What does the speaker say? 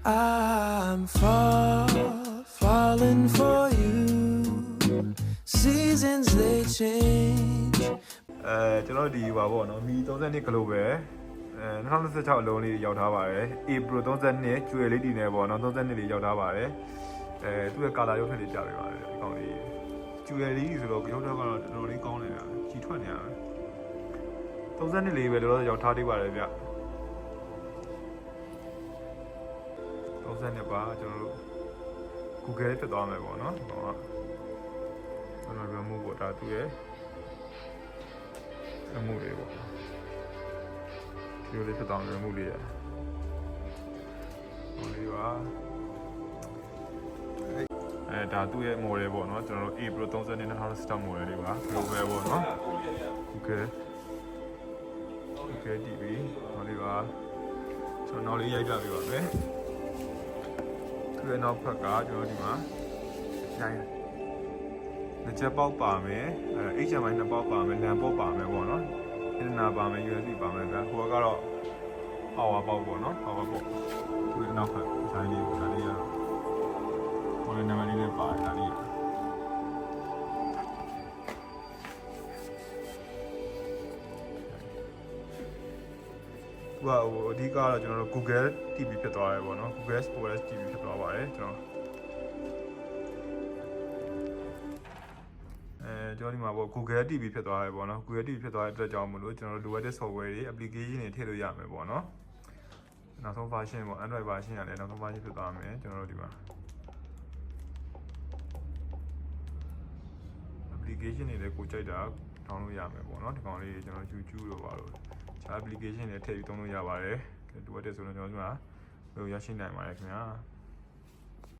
I'm falling for you. Seasons they change. ကျွန်တော်ဒီပါပေါ့နော်မီ32 global 2016အလုံးလေးရောက်ထားပါတယ် April 32ကျွယ်လေးဒီနေပေါ့နော်32လေးရောက်ထားပါတယ်သူ့ရဲ့ color ရုပ်ထက်လေးပြပေးပါတယ်ဒီကောင်လေးကျွယ်လေးဆိုတော့ရုပ်ထက်ကတော့တော်တော်လေးကောင်းတယ်ဗျကြီးထွက်နေရတယ်32လေးပဲတော့ရောက်ထားသေးပါတယ်ဗျ32ပါကျွန်တော်တို့ Google တက်သွားမယ်ပေါ့နော်ဒီကောင်ကကျွန်တော် remove ပေါ့ဒါသူ့ရဲ့အမှုလေးပေါ့ဒီလိုလေးဖြစ်သွားတယ်အမှုလေးရဟိုလေးပါဒါသူ့ရဲ့ model ပေါ့နော်ကျွန်တော်တို့ April 30နှစ်2017 model လေးပါ global ပေါ့နော် Okay TV ဟိုလေးပါကျွန်တော်လေးရိုက်ပြပေးပါမယ်သူ့ရဲ့နောက်ဖက်ကကျွန်တော်ဒီမှာရိုက်နှစ်ချက်ပေါက်ပါမယ်HDMI နှစ်ပေါက်ပါမယ်လန်ပေါက်ပါမယ်ပေါ့နော်အင်တာပါမယ် USB ပါမယ်ဗျာဟိုကတော့ power ပေါက်ပေါ့နော် power ပေါက်သူ့နောက်ဖက်ဒီဇိုင်းလေးပေါ့ဒါလေးကတော့ဟိုလည်းနာမည်လေးလည်းပါတယ်ဒါလေးဟိုအဓိကတော့ကျွန်တော်တို့ Google TV ဖြစ်သွားတယ်ပေါ့နော် Google OS TV ဖြစ်သွားပါတယ်ကျွန်တော်ဒီမှာပေါ့ Google TV ဖြစ်သွားတယ်ပေါ့နော် Google TV ဖြစ်သွားတဲ့အတွက်ကြောင့်မလို့ကျွန်တော်တို့လိုအပ်တဲ့ software တွေ application တွေထည့်လို့ရမယ်ပေါ့နော်နောက်ဆုံး version ပေါ့ Android version ရတယ်နောက်ဆုံး version ဖြစ်သွားမယ်ကျွန်တော်တို့ဒီမှာ application တွေလည်းကိုကြိုက်တာ download ရမယ်ပေါ့နော်ဒီကောင်လေးကျွန်တော် YouTube တို့ပါလို့ခြား application တွေထည့်ပြီးသုံးလို့ရပါတယ်လိုအပ်တဲ့ဆိုတော့ကျွန်တော်ဒီမှာရရှိနိုင်ပါတယ်ခင်ဗျာ